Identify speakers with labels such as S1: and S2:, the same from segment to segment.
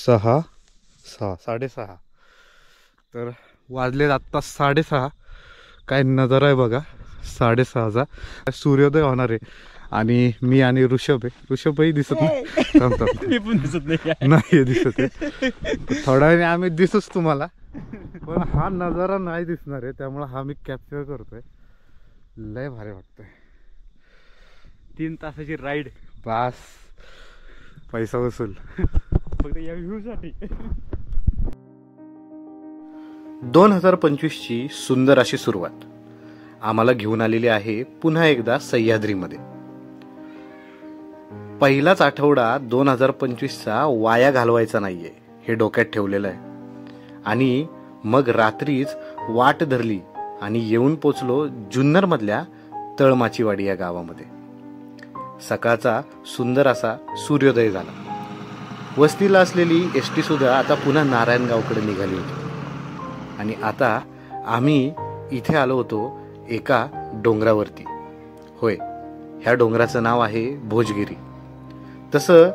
S1: साडेसहा. तर वाजले आत्ता 6:30. काय नजारा आहे बघा 6:30चा. सूर्योदय होणार आहे आणि मी आणि ऋषभ आहे. ऋषभही दिसत नाही.
S2: मी पण दिसत
S1: नाही दिसत आहे. थोड्या वेळाने आम्ही दिसूच तुम्हाला, पण हा नजारा नाही दिसणार आहे, त्यामुळे हा मी कॅप्चर करतोय. लय भारी वाटतंय.
S2: 3 तासाची राईड,
S1: बास पैसा वसूल
S2: फक्त या व्ह्यू साठी.
S3: 2025ची सुंदर अशी सुरुवात आम्हाला घेऊन आलेली आहे पुन्हा एकदा सह्याद्रीमध्ये. पहिलाच आठवडा 2025चा वाया घालवायचा नाहीये हे डोक्यात ठेवलेलं आहे. आणि मग रात्रीच वाट धरली आणि येऊन पोचलो जुन्नर मधल्या तळमाचीवाडी या गावामध्ये. सकाळचा सुंदर असा सूर्योदय झाला. वस्तीला असलेली एसटी सुद्धा आता पुन्हा नारायणगावकडे निघाली होती. आणि आता आम्ही इथे आलो होतो एका डोंगरावरती. होय, ह्या डोंगराचं नाव आहे भोजगिरी. तसं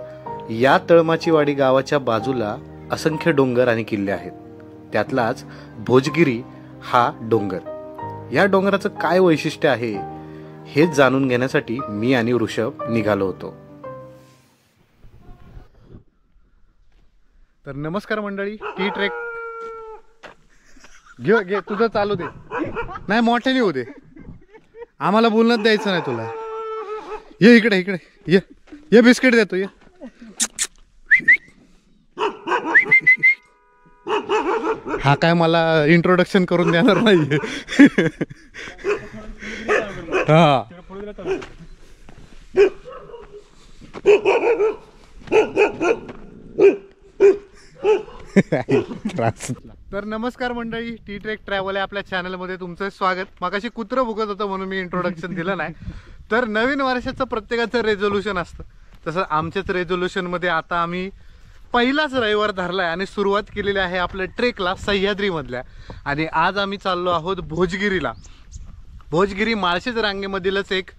S3: या तळमाचीवाडी गावाच्या बाजूला असंख्य डोंगर आणि किल्ले आहेत. त्यातलाच भोजगिरी हा डोंगर. या डोंगराचं काय वैशिष्ट्य आहे हेच जाणून घेण्यासाठी मी आणि ऋषभ निघालो होतो.
S1: तर नमस्कार मंडळी, टी ट्रेक घे तुझं चालू दे. नाही मोठ्याने होऊ दे, आम्हाला बोलणं द्यायचं नाही तुला. ये इकडे ये बिस्किट देतो ये. हा काय मला इंट्रोडक्शन करून देणार नाहीये. हा तर नमस्कार मंडळी, टी ट्रेक ट्रॅव्हल आहे आपल्या चॅनलमध्ये तुमचं स्वागत. मगाशी कुत्रं भुकत होतं म्हणून मी इंट्रोडक्शन दिलं नाही. तर नवीन वर्षाचं प्रत्येकाचं रेझोल्युशन असतं, तसं आमच्याच रेझोल्युशनमध्ये आता आम्ही पहिलाच रविवार धरलाय आणि सुरुवात केलेली आहे आपल्या ट्रेकला सह्याद्रीमधल्या. आणि आज आम्ही चाललो आहोत भोजगिरीला. भोजगिरी माळशेज रांगेमधीलच एक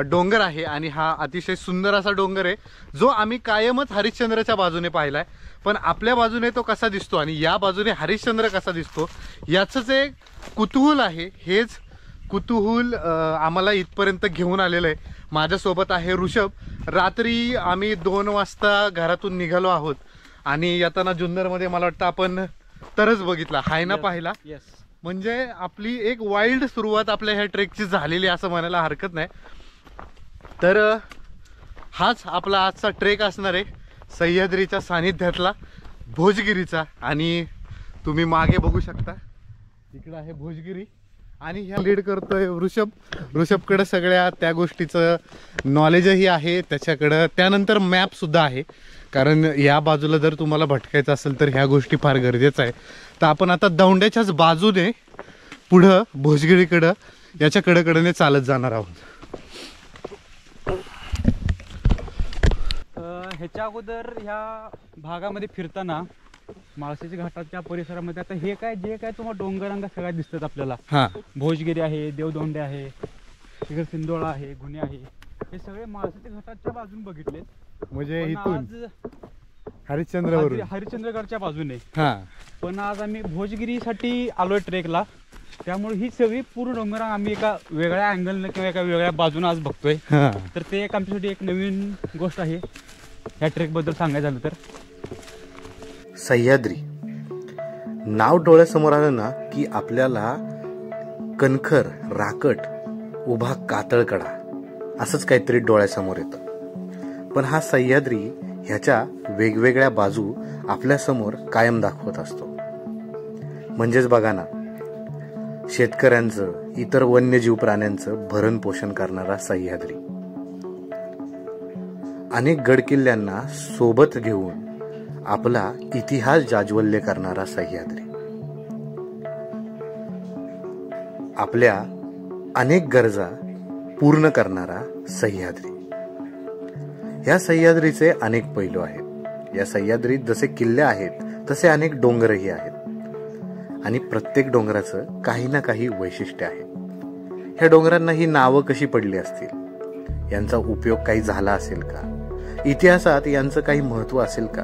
S1: डोंगर आहे आणि हा अतिशय सुंदर असा डोंगर आहे जो आम्ही कायमच हरिश्चंद्रच्या बाजूने पाहिलाय. पण आपल्या बाजूने तो कसा दिसतो आणि या बाजूने हरिश्चंद्र कसा दिसतो याचंच एक कुतूहल आहे. हेच कुतूहल आम्हाला इथपर्यंत घेऊन आलेलं आहे. माझ्यासोबत आहे ऋषभ. रात्री आम्ही 2 वाजता घरातून निघालो आहोत आणि येताना जुन्नरमध्ये मला वाटतं आपण तरच बघितला, हायना पाहिला. म्हणजे आपली एक वाईल्ड सुरुवात आपल्या ह्या ट्रेकची झालेली असं म्हणायला हरकत नाही. तर हाच आपला आजचा ट्रेक असणार आहे सह्याद्रीच्या सानिध्यातला भोजगिरीचा. आणि तुम्ही मागे बघू शकता इकडं आहे भोजगिरी आणि ह्या लीड करतोय ऋषभ. ऋषभकडे सगळ्या त्या गोष्टीचं नॉलेजही आहे त्याच्याकडं. त्यानंतर मॅप सुद्धा आहे, कारण या बाजूला जर तुम्हाला भटकायचं असेल तर ह्या गोष्टी फार गरजेचं आहे. तर आपण आता दौंड्याच्याच बाजूने पुढं भोजगिरीकडं याच्या कडेकडेने चालत जाणार आहोत.
S2: ह्याच्या अगोदर ह्या भागामध्ये फिरताना माळशेज घाटाच्या परिसरामध्ये आता हे काय जे काय तुम्हाला डोंगरांगा सगळ्या दिसतात आपल्याला. भोजगिरी आहे, देवदोंडे आहे, तिकडे सिंदोळा आहे, गुन्हे आहे, हे सगळे माळशेज घाटाच्या बाजून बघितले.
S1: म्हणजे इथून
S2: हरिश्चंद्रगडच्या बाजूने. पण आज आम्ही भोजगिरीसाठी आलोय ट्रेकला, त्यामुळे ही सगळी पूर्ण डोंगर आम्ही एका वेगळ्या अँगलने किंवा एका वेगळ्या बाजूने आज बघतोय. तर ते एक आमच्यासाठी एक नवीन गोष्ट आहे ह्या ट्रेक बद्दल सांगायचं झालं तर.
S3: सह्याद्री नाव डोळ्यासमोर आलं ना की आपल्याला कणखर, राकट, उभा कातळकडा असंच काहीतरी डोळ्यासमोर येतं. पण हा सह्याद्री ह्याच्या वेगवेगळ्या बाजू आपल्यासमोर कायम दाखवत असतो. म्हणजेच बघा ना, शेतकऱ्यांचं, इतर वन्यजीव प्राण्यांचं भरण पोषण करणारा सह्याद्री, अनेक गडकिल्ल्यांना सोबत घेऊन आपला इतिहास जाज्वल्य करणारा सह्याद्री, आपल्या अनेक गरजा पूर्ण करणारा सह्याद्री. या सह्याद्रीचे अनेक पैलू आहेत. या सह्याद्रीत जसे किल्ले आहेत तसे अनेक डोंगरही आहेत आणि प्रत्येक डोंगराचं काही ना काही वैशिष्ट्य आहे. ह्या डोंगरांना ही नावं कशी पडली असतील, यांचा उपयोग काही झाला असेल का, इतिहासात यांचं काही महत्त्व असेल का,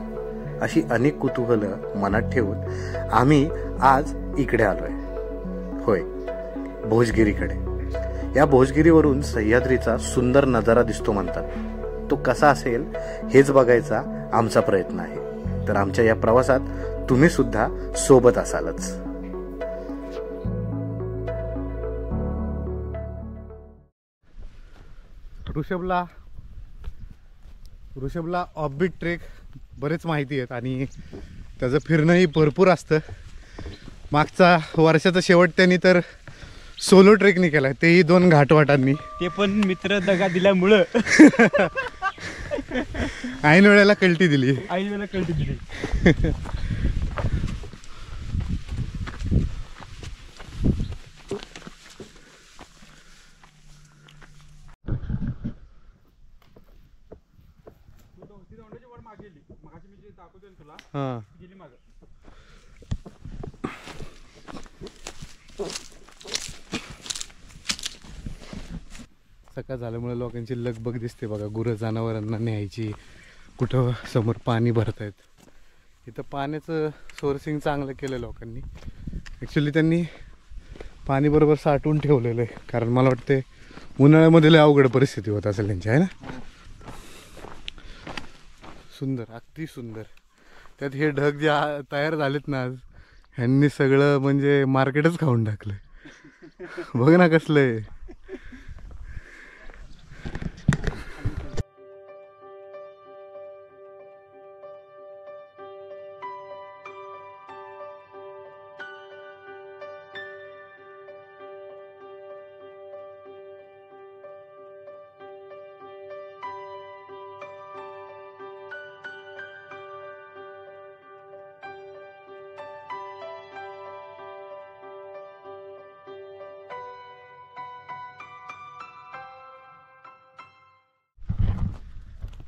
S3: अशी अनेक कुतूहलं मनात ठेवून आम्ही आज इकडे आलोय. होय, भोजगिरीकडे. या भोजगिरीवरून सह्याद्रीचा सुंदर नजारा दिसतो म्हणतात. तो कसा असेल हेच बघायचा आमचा प्रयत्न आहे. तर आमच्या या प्रवासात तुम्ही सुद्धा सोबत असालच.
S1: ऋषभला ऑफबीट ट्रेक बरेच माहिती आहेत आणि त्याचं फिरणंही भरपूर असतं. मागचा वर्षाचा शेवट त्यांनी तर सोलो ट्रेकनी केला, तेही 2 घाटवाटांनी.
S2: ते पण मित्र दगा दिल्यामुळं
S1: ऐन वेळेला कल्टी दिली.
S2: आई वेळेला कळती दिली.
S1: हां, सकाळ झाल्यामुळे लोकांची लगबग दिसते बघा. गुरं जनावरांना न्यायची, कुठं समोर पाणी भरतायत. इथं पाण्याचं सोर्सिंग चांगलं केलं लोकांनी. ॲक्च्युली त्यांनी पाणी बरोबर साठवून ठेवलेलं आहे, कारण मला वाटते उन्हाळ्यामध्ये लय अवघड परिस्थिती होत असेल त्यांची, आहे ना. सुंदर, अगदी सुंदर. त्यात हे ढग जे तयार झालेत ना आज, ह्यांनी सगळं म्हणजे मार्केटच खाऊन टाकलं. बघ ना कसलं आहे.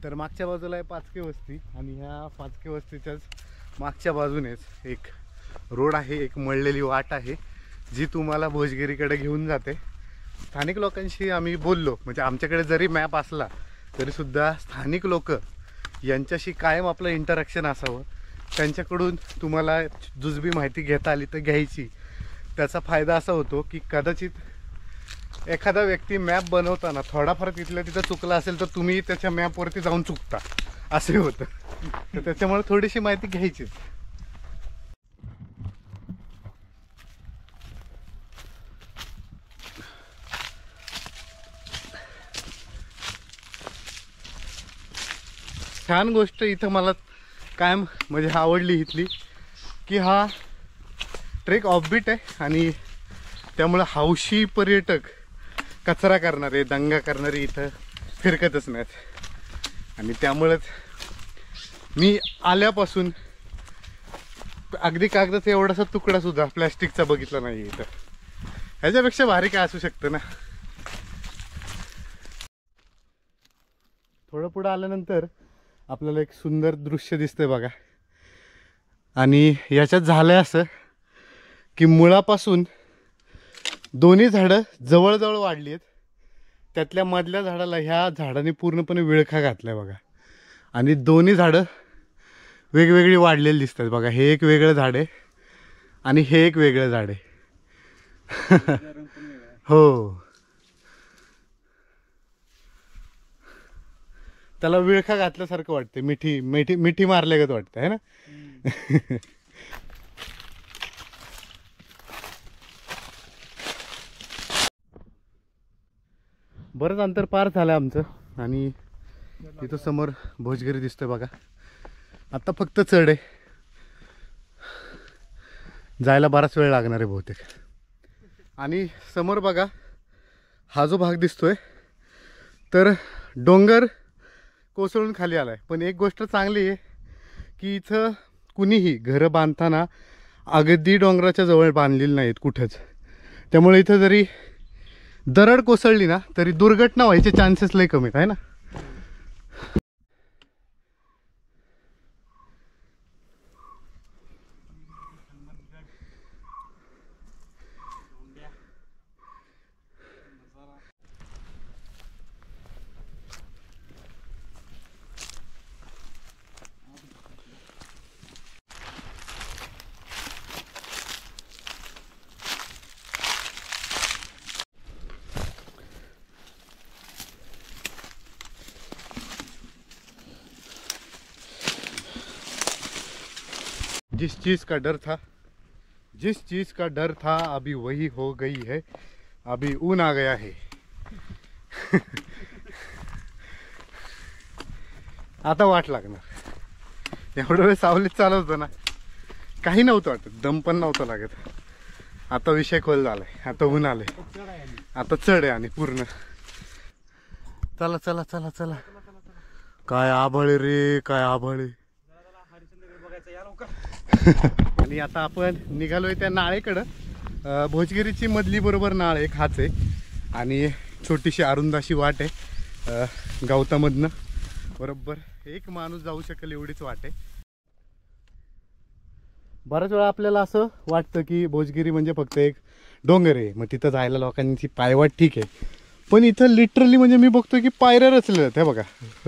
S1: तर मागच्या बाजूला आहे पाचके वस्ती आणि ह्या पाचके वस्तीच्याच मागच्या बाजूनेच एक रोड आहे, एक मळलेली वाट आहे जी तुम्हाला भोजगिरीकडे घेऊन जाते. स्थानिक लोकांशी आम्ही बोललो, म्हणजे आमच्याकडे जरी मॅप असला तरीसुद्धा स्थानिक लोक यांच्याशी कायम आपलं इंटरॅक्शन असावं. त्यांच्याकडून तुम्हाला जुजबी माहिती घेता आली तर घ्यायची. त्याचा फायदा असा होतो की कदाचित एखादा व्यक्ती मॅप बनवताना थोडाफार तिथल्या तिथं चुकला असेल तर तुम्ही त्याच्या मॅपवरती जाऊन चुकता, असे होतं. तर त्याच्यामुळे थोडीशी माहिती घ्यायचीच. छान गोष्ट इथं मला कायम म्हणजे आवडली इथली, की हा ट्रेक ऑफबीट आहे आणि त्यामुळं हौशी पर्यटक, कचरा करणारे, दंगा करणारे इथं फिरकतच नाहीत. आणि त्यामुळंच मी आल्यापासून अगदी कागदाचा एवढासा तुकडा सुद्धा प्लॅस्टिकचा बघितला नाही इथं. ह्याच्यापेक्षा भारी काय असू शकतं ना. थोडं पुढं आल्यानंतर आपल्याला एक सुंदर दृश्य दिसतंय बघा. आणि याच्यात झालंय असं की मुळापासून दोन्ही झाडं जवळजवळ वाढली आहेत. त्यातल्या मधल्या झाडाला ह्या झाडाने पूर्णपणे विळखा घातलाय बघा. आणि दोन्ही झाडं वेगवेगळी वाढलेली दिसतात बघा. हे एक वेगळं झाड आहे आणि हे एक वेगळं झाड आहे. हो, त्याला विळखा घातल्यासारखं वाटते. मिठी मिठी मिठी मारल्यागत वाटतं, आहे ना. बरंच अंतर पार झालं आमचं आणि इथं समोर भोजगिरी दिसतोय बघा. आता फक्त चढ आहे, जायला बराच वेळ लागणार आहे बहुतेक. आणि समोर बघा हा जो भाग दिसतोय तर डोंगर कोसळून खाली आलाय. पण एक गोष्ट चांगली आहे की इथं कुणीही घरं बांधताना अगदी डोंगराच्या जवळ बांधलेली नाहीत कुठंच. त्यामुळे इथं जरी दरड कोसळली ना तरी दुर्घटना व्हायचे चान्सेस लय कमी आहे ना. जिस चीज़ का डर था अभी वही हो गई है, अभी ऊन आ गया है. आता वाट लागणार. एवढं वेळ सावलीत चालवतो ना, काही नव्हतं वाटत, दम पण नव्हतं लागत. आता विषय खोल झालाय, आता ऊन आलंय, आता चढ आहे आणि पूर्ण. चला चला चला चला. काय आभाळ रे, काय आभाळ. आणि आता आपण निघालोय त्या नाळेकडं. भोजगिरीची मधली बरोबर नाळ एक हाच आहे आणि छोटीशी अरुंदाशी वाट आहे गावतामधनं. बरोबर एक माणूस जाऊ शकेल एवढीच वाट आहे. बऱ्याच वेळा आपल्याला असं वाटतं की भोजगिरी म्हणजे फक्त एक डोंगर आहे, मग तिथं जायला लोकांची पायवाट ठीक आहे. पण इथं लिटरली म्हणजे मी बघतोय की पायऱ्या रचलेल्या आहेत. हे बघा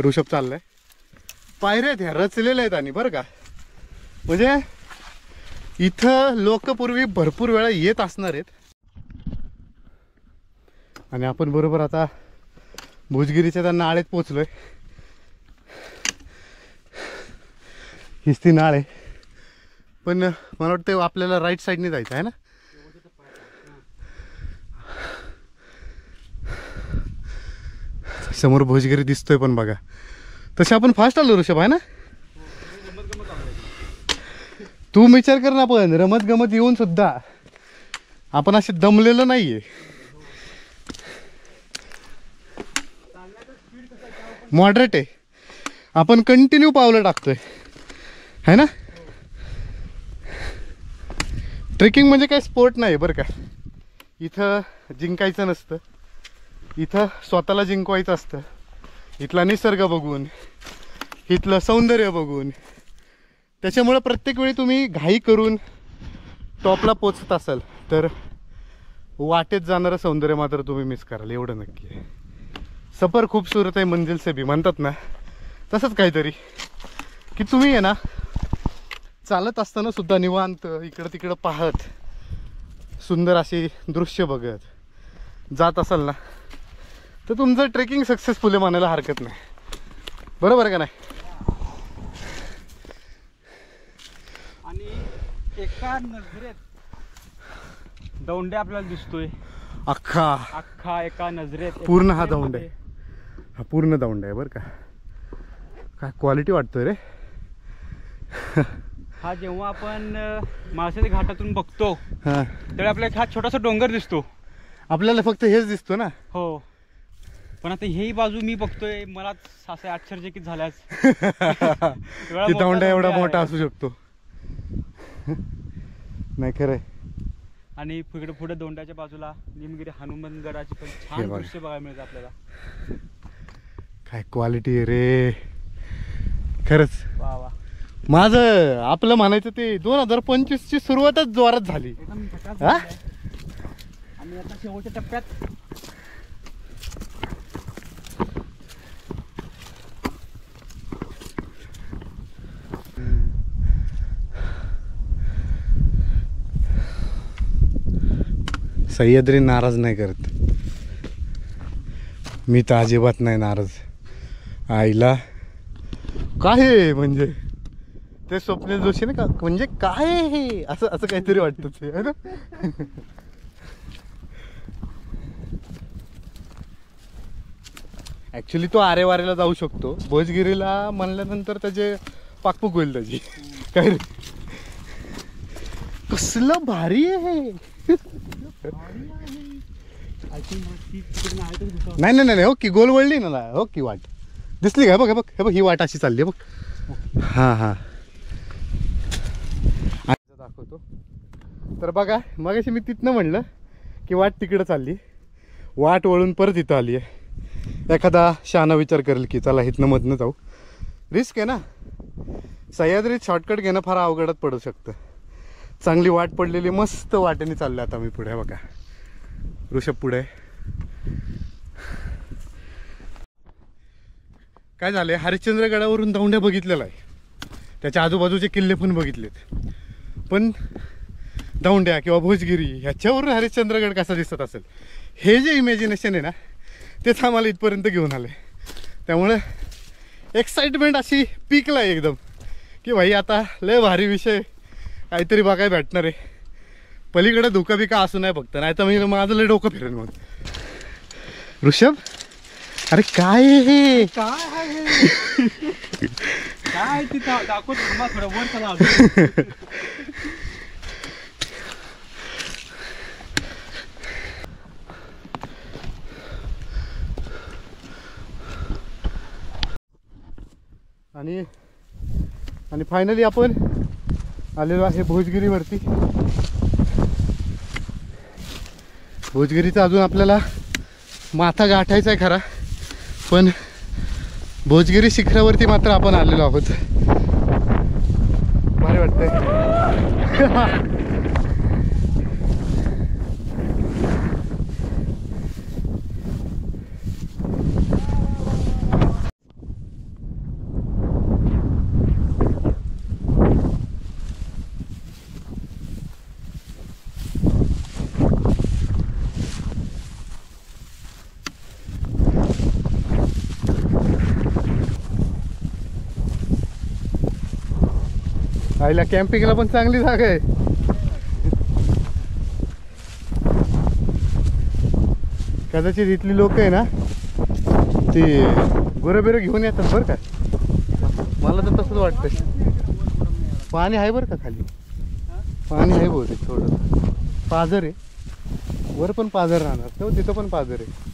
S1: ऋषभ चाललाय, पायऱ्या ह्या रचलेल्या आहेत. आणि बरं का म्हणजे इथं लोक पूर्वी भरपूर वेळा येत असणार आहेत. आणि आपण बरोबर आता भोजगिरीच्या त्या नाळेत पोचलोय. हीच ती नाळ आहे, पण मला वाटतं आपल्याला राईट साईडने जायचं आहे ना. समोर भोजगिरी दिसतोय पण बघा, तसे आपण फास्ट आलो ऋषभ आहे ना. तू विचार कर ना, पण रमत गमत येऊन सुद्धा आपण असे दमलेलो नाहीये. मॉडरेट आहे, आपण कंटिन्यू पावलं टाकतोय है ना. ट्रेकिंग म्हणजे काय स्पोर्ट नाही बरं का. इथं जिंकायचं नसतं, इथं स्वतःला जिंकवायचं असतं. इथला निसर्ग बघून, इथलं सौंदर्य बघून. त्याच्यामुळं प्रत्येक वेळी तुम्ही घाई करून टॉपला पोचत असाल तर वाटेत जाणारं सौंदर्य मात्र तुम्ही मिस कराल, एवढं नक्की आहे. सफर खूबसूरत आहे मंजिल से भी म्हणतात ना, तसंच काहीतरी की तुम्ही आहे ना चालत असताना सुद्धा निवांत इकडं तिकडं पाहत सुंदर अशी दृश्य बघत जात असाल ना, तर तुमचं ट्रेकिंग सक्सेसफुल आहे म्हणायला हरकत नाही. बरोबर आहे का नाही.
S2: आणि एका नजरेत दौंडे आपल्याला दिसतोय,
S1: अख्खा
S2: एका नजरेत
S1: पूर्ण हा दौंड आहे. हा पूर्ण दौंड आहे बरं का. काय क्वालिटी वाटतोय रे.
S2: हा जेव्हा आपण माळशेच्या घाटातून बघतो
S1: हा,
S2: तर आपल्याला हा छोटासा डोंगर दिसतो.
S1: आपल्याला फक्त हेच दिसतो ना.
S2: हो, पण आता ही बाजू मी बघतोय, मला असं आश्चर्यचकित झाल्यास.
S1: की दौंड एवढा मोठा असू शकतो. नाही खरंय.
S2: आणि पुढे दोंडाच्या बाजूला निमगिरी हनुमानगडाची पण छान दृश्य बघायला मिळतं आपल्याला.
S1: काय क्वालिटी आहे रे खरंच.
S2: वा वा.
S1: माझं आपलं म्हणायचं ते 2025 ची सुरुवातच जोरात झाली.
S2: एकदम झकास
S1: हा?
S2: झालंय. आणि आता शेवटच्या टप्प्यात
S1: सह्याद्री नाराज नाही करत. मी तर अजिबात नाही नाराज. आईला काय आहे म्हणजे ते स्वप्नील जोशी ना का म्हणजे काय आहे हे असं असं काहीतरी वाटतं ते है ना. ऍक्च्युली तो आरे वारेला जाऊ शकतो. भोजगिरीला म्हणल्यानंतर त्याचे पाकपूक होईल त्याची. काय रे कसलं भारी आहे हे. नाही नाही नाही हो की गोल वळली ना हो की वाट दिसली काय. बघ हे बघ हे बघ ही वाट अशी चालली आहे बघ. हां हां दाखवतो. तर बघा मगाशी मी तिथनं म्हणलं की वाट तिकडं चालली, वाट वळून परत इथं आली आहे. एखादा शहाणा विचार करेल की चला इथनं मधनं जाऊ. रिस्क आहे ना. सह्याद्रीत शॉर्टकट घेणं फार अवघडात पडू शकतं. चांगली वाट पडलेली मस्त वाटेने चाललं आता मी पुढे. बघा ऋषभ पुढे. काय झालंय हरिश्चंद्रगडावरून दौंड्या बघितलेला आहे, त्याच्या आजूबाजूचे किल्ले पण बघितलेत, पण दौंड्या किंवा भोजगिरी ह्याच्यावरून हरिश्चंद्रगड कसा दिसत असेल हे जे इमॅजिनेशन आहे ना तेच आम्हाला इथपर्यंत घेऊन आले. त्यामुळे एक्साइटमेंट अशी पीकला एकदम की भाई आता लय भारी विषय काहीतरी बघायला भेटणार आहे. पलीकडे धुका बिका असू नाही फक्त, नाही तर मी माझं लय डोकं फिरेन मग. ऋषभ, अरे काय हे?
S2: काय तिथं दाखवत थांबा थोडं वर चला अजून.
S1: आणि फायनली आपण आलेलो आहे भोजगिरीवरती. भोजगिरीचा अजून आपल्याला माथा गाठायचा आहे खरा, पण भोजगिरी शिखरावरती मात्र आपण आलेलो आहोत. भारी वाटतंय. आईला कॅम्पिंगला पण चांगली जागा आहे. कदाचित इथली लोक आहे ना ती गुरं घेऊन येतात बरं का. मला तर तसंच वाटतंय. पाणी आहे बरं का खाली, पाणी आहे बहुतेक थोडं. पाझर आहे वर, पण पाझर राहणार तेव्हा तिथं पण पाझर आहे.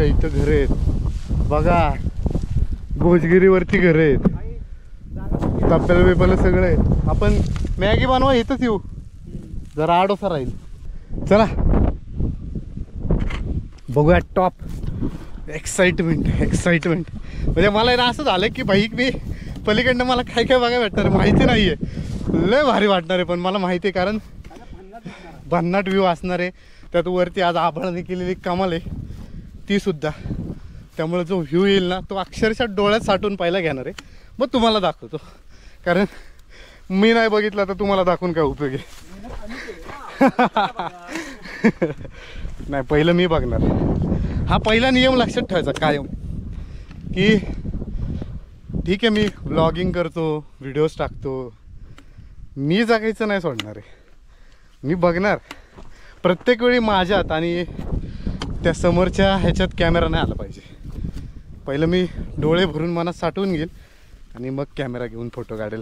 S1: इथं घर आहेत बघा, भोजगिरीवरती घर आहेत. तप्प्याला बिप्याला सगळं आहे. आपण मॅगी बनवा इथंच येऊ, जरा आडोसा राहील. चला बघूया टॉप. एक्साइटमेंट म्हणजे मला ना असं झालं की भाई मी पलीकडनं मला काय काय बघायला भेटणार माहिती नाहीये. लय भारी वाटणार आहे, पण मला माहिती आहे कारण भन्नाट व्ह्यू असणार आहे. त्यात वरती आज आभाळाने केलेली कमाल आहे ती सुद्धा. त्यामुळे जो व्ह्यू येईल ना तो अक्षरशः डोळ्यात साठवून पहिला घेणार आहे, मग तुम्हाला दाखवतो. कारण मी नाही बघितला तर तुम्हाला दाखवून काय उपयोग आहे. नाही, पहिलं मी बघणार. हा पहिला नियम लक्षात ठेवायचा कायम, की ठीक आहे मी व्लॉगिंग करतो, व्हिडिओज टाकतो, मी जगायचं नाही सोडणार आहे. मी बघणार प्रत्येक वेळी माझ्यात आणि त्या समोरच्या ह्याच्यात कॅमेरा नाही आला पाहिजे. पहिलं मी डोळे भरून मनात साठवून घेईल आणि मग कॅमेरा घेऊन फोटो काढेल.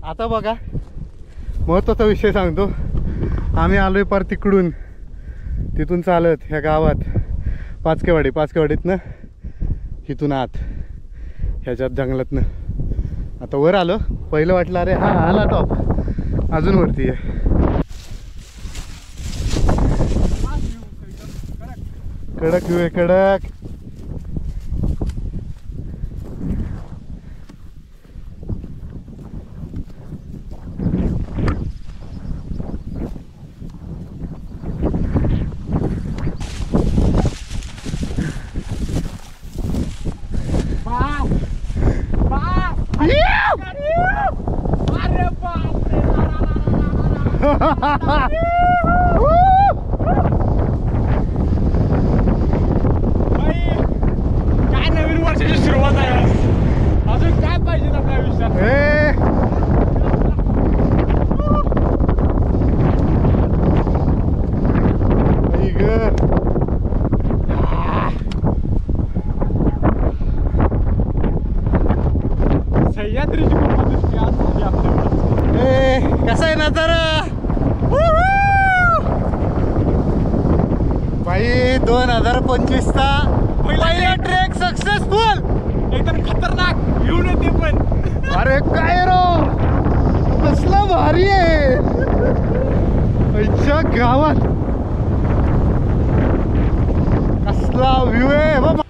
S1: आता बघा महत्त्वाचा विषय सांगतो. आम्ही आलोय पार तिकडून, तिथून चालत ह्या गावात पाचकेवाडीतनं इथून आत ह्याच्यात जंगलातनं आता वर आलो. पहिलं वाटलं अरे हा आला टॉप, अजून वरती आहे. कडक व्ह्यू आहे, कडक.
S2: काय नवीन वर्षाची सुरुवात आहे, अजून काय पाहिजे आपल्या आयुष्यात. सह्याद्रीची खूप दृष्टी आज झाली आपल्याला.
S1: कसा आहे नजारा भाई. 2025चा पहिला ट्रेक सक्सेसफुल.
S2: एकदम खतरनाक व्ह्यू नाही ते पण.
S1: अरे काय रो, कसला भारी आहे गावात, कसला व्ह्यू आहे बाबा.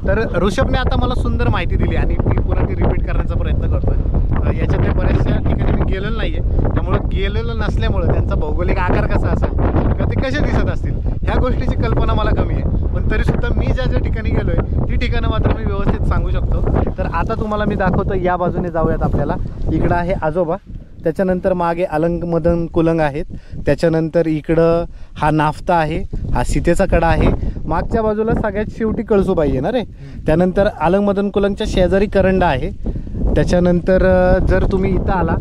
S1: तर ऋषभने आता मला सुंदर माहिती दिली आणि मी पुन्हा ती रिपीट करण्याचा प्रयत्न करतोय. याच्यातल्या बऱ्याचशा ठिकाणी मी गेलेलो नाही आहे, त्यामुळं गेलेलं नसल्यामुळं त्यांचा भौगोलिक आकार कसा असेल किंवा ते कसे दिसत असतील ह्या गोष्टीची कल्पना मला कमी आहे. पण तरीसुद्धा मी ज्या ज्या ठिकाणी गेलो आहे ती ठिकाणं मात्र मी व्यवस्थित सांगू शकतो. तर आता तुम्हाला मी दाखवतो, या बाजूने जाऊयात आपल्याला. इकडं आहे आजोबा, त्याच्यानंतर मागे अलंग मदन कुलंग आहेत, त्याच्यानंतर इकडं हा नाफ्ता आहे, हा सीतेचा कडा आहे, मागच्या बाजूला सगळ्यात शेवटी कळसुबाई आहे ना रे. त्यानंतर अलंग मदन कुलंगच्या शेजारी करंडा आहे. त्याच्यानंतर जर तुम्ही इथं आला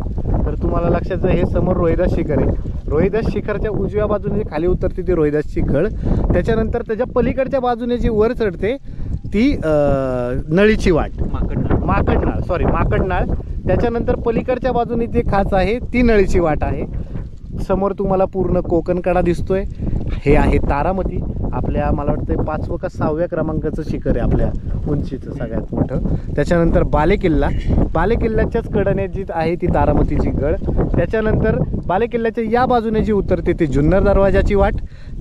S1: तर तुम्हाला लक्षात जाईल हे समोर रोहिदास शिखर आहे. रोहिदास शिखरच्या उजव्या बाजूने जी खाली उतरते ती रोहिदासची कळ. त्याच्यानंतर त्याच्या पलीकडच्या बाजूने जी वर चढते ती नळीची वाट, माकडनाळ. त्याच्यानंतर पलीकडच्या बाजूने जी खाच आहे ती नळीची वाट आहे. समोर तुम्हाला पूर्ण कोकणकडा दिसतोय. हे आहे तारामती, आपल्या मला वाटतं 5व्या का 6व्या क्रमांकाचं शिखर आहे आपल्या उंचीचं सगळ्यात मोठं. त्याच्यानंतर बालेकिल्ल्याच्याच कडेने जी आहे ती तारामतीची गड. त्याच्यानंतर बालेकिल्ल्याच्या या बाजूने जी उतरते ती जुन्नर दरवाजाची वाट,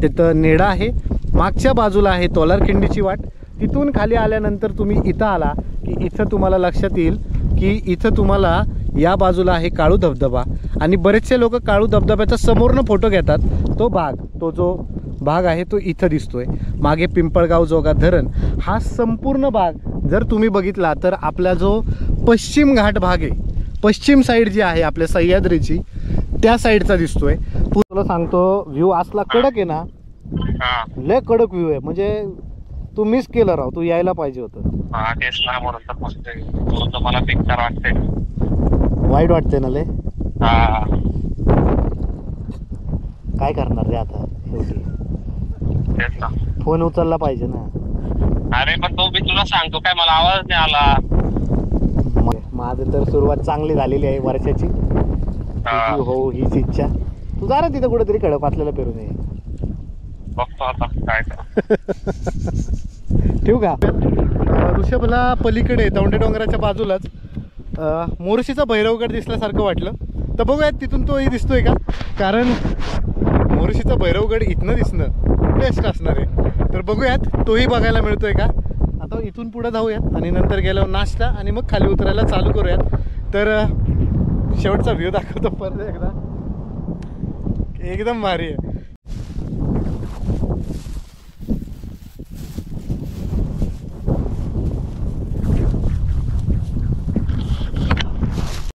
S1: तिथं नेडा आहे. मागच्या बाजूला आहे तोलारखिंडीची वाट. तिथून खाली आल्यानंतर तुम्ही इथं आला की इथं तुम्हाला लक्षात येईल की इथं तुम्हाला या बाजूला आहे काळू धबधबा. आणि बरेचसे लोक काळू धबधब्याचा समोरनं फोटो घेतात. तो जो भाग आहे तो इथं दिसतोय. मागे पिंपळगाव जोगा धरण, हा संपूर्ण भाग जर तुम्ही बघितला तर आपला जो पश्चिम घाट भाग आहे, पश्चिम साईड जी आहे आपल्या सह्याद्रीची, त्या साईडचा दिसतोय. तुला सांगतो व्ह्यू असला कडक आहे ना, लय कडक व्ह्यू आहे. म्हणजे तू मिस केलं राव, तू यायला पाहिजे होतं.
S4: मला बेकार वाटतंय,
S1: वाईट वाटतंय ना लय. काय करणार रे आता, शेवटी फोन उचलला पाहिजे ना.
S4: अरे पण तो मी तुला सांगतो काय, मला आवाज नाही आला.
S1: माझं तर सुरुवात चांगली झालेली आहे वर्षाची. हो हीच इच्छा. तू जा ना तिथं कुठेतरी कडक वाचलेला पेरू नये.
S4: बघतो आता काय
S1: ठेवू का. ऋषभला पलीकडे दौंडे डोंगराच्या बाजूलाच मोर्शीचा भैरवगड दिसल्यासारखं वाटलं. तर बघूयात तिथून तोही दिसतोय का, कारण मोर्शीचा भैरवगड इथनं दिसणं बेस्ट असणार आहे. तर बघूयात तोही बघायला मिळतोय का. आता इथून पुढे जाऊयात आणि नंतर गेल्यावर नाश्ता आणि मग खाली उतरायला चालू करूयात. तर शेवटचा व्ह्यू दाखवतो परत एकदा, एकदम भारी आहे.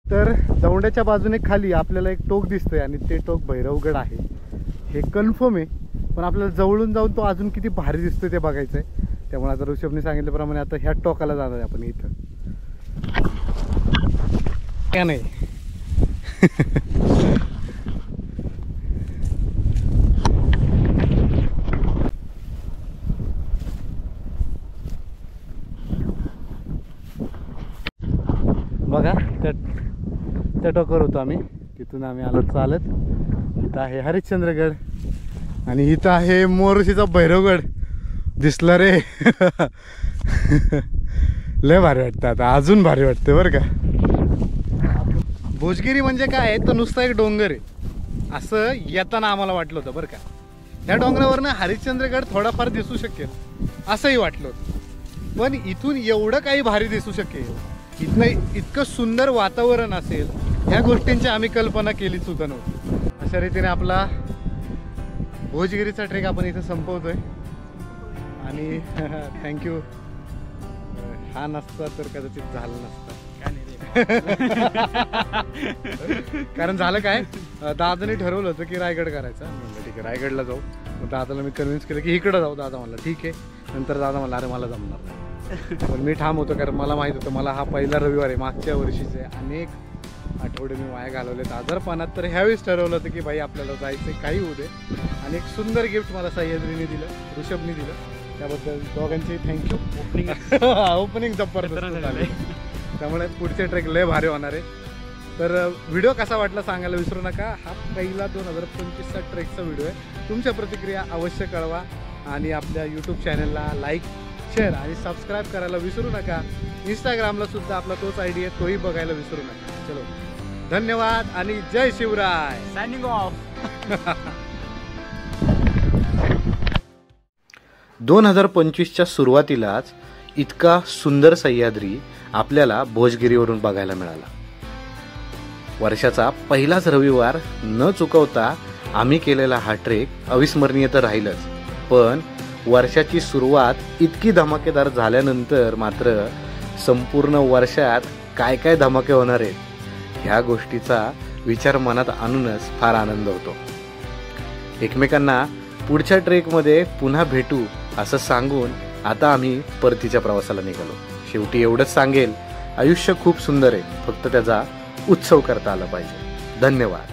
S1: तर दौंड्याच्या बाजूने खाली आपल्याला एक टोक दिसतंय आणि ते टोक भैरवगड आहे हे कन्फर्म आहे. पण आपल्याला जवळून जाऊन तो अजून किती भारी दिसतोय ते बघायचं आहे. त्यामुळे आता ऋषभने सांगितल्याप्रमाणे आता ह्या टोकाला जाणार आहे आपण. इथं काय नाही बघा, त्या टोकावर होतो आम्ही. तिथून आम्ही आलो चालत. इथं आहे हरिश्चंद्रगड आणि इथं आहे मोर्शीचा भैरवगड. दिसला रे लय भारी वाटतं, आता अजून भारी वाटतं बरं का. भोजगिरी म्हणजे काय आहे तर नुसता एक डोंगर आहे असं येताना आम्हाला वाटलं होतं बरं का. ह्या डोंगरावरनं हरिश्चंद्रगड थोडाफार दिसू शकेल असंही वाटलं होतं. पण इथून एवढं काही भारी दिसू शकेल, इथनं इतकं सुंदर वातावरण असेल, ह्या गोष्टींची आम्ही कल्पना केलीच सुद्धा नव्हती. अशा रीतीने आपला भोजगिरीचा ट्रेक आपण इथं संपवतोय. आणि थँक्यू. हा नसता तर कदाचित झालं नसतं. कारण झालं काय, दादाने ठरवलं होतं की रायगड करायचं. म्हणलं ठीक आहे रायगडला जाऊ. मग दादाला मी कन्व्हिन्स केलं की इकडं जाऊ. दादा म्हणला ठीक आहे. नंतर दादा म्हणला अरे मला जमणार नाही. पण मी ठाम होतो कारण मला माहीत होतं मला हा पहिला रविवार आहे. मागच्या वर्षीचे अनेक आठवडे मी वाया घालवलेत आजारपणात. तर ह्यावेळेस ठरवलं होतं की भाई आपल्याला जायचं काही होऊ दे. आणि एक सुंदर गिफ्ट मला सह्याद्रीने दिलं, ऋषभने दिलं. त्याबद्दल दोघांची थँक्यू. ओपनिंग जबरदस्त झाली. त्यामुळे पुढचे ट्रेक लय भारी होणार आहे. तर व्हिडिओ कसा वाटला सांगायला विसरू नका. हा पहिला 2025चा ट्रेकचा व्हिडिओ आहे. तुमच्या प्रतिक्रिया अवश्य कळवा आणि आपल्या यूट्यूब चॅनलला लाईक, शेअर आणि सबस्क्राईब करायला विसरू नका. इंस्टाग्रामला सुद्धा आपला तोच ID आहे, तोही बघायला विसरू नका. चलो धन्यवाद आणि जय शिवराय.
S2: Signing off.
S3: 2025च्या सुरुवातीलाच इतका सुंदर सह्याद्री आपल्याला भोजगिरीवरून बघायला मिळाला. वर्षाचा पहिलाच रविवार न चुकवता आम्ही केलेला हा ट्रेक अविस्मरणीय तर राहीलच, पण वर्षाची सुरुवात इतकी धमाकेदार झाल्यानंतर मात्र संपूर्ण वर्षात काय काय धमाके होणार आहेत ह्या गोष्टीचा विचार मनात आणूनच फार आनंद होतो. एकमेकांना पुढच्या ट्रेकमध्ये पुन्हा भेटू असं सांगून आता आम्ही परतीच्या प्रवासाला निघालो. शेवटी एवढंच सांगेल, आयुष्य खूप सुंदर आहे, फक्त त्याचा उत्सव करता आला पाहिजे. धन्यवाद.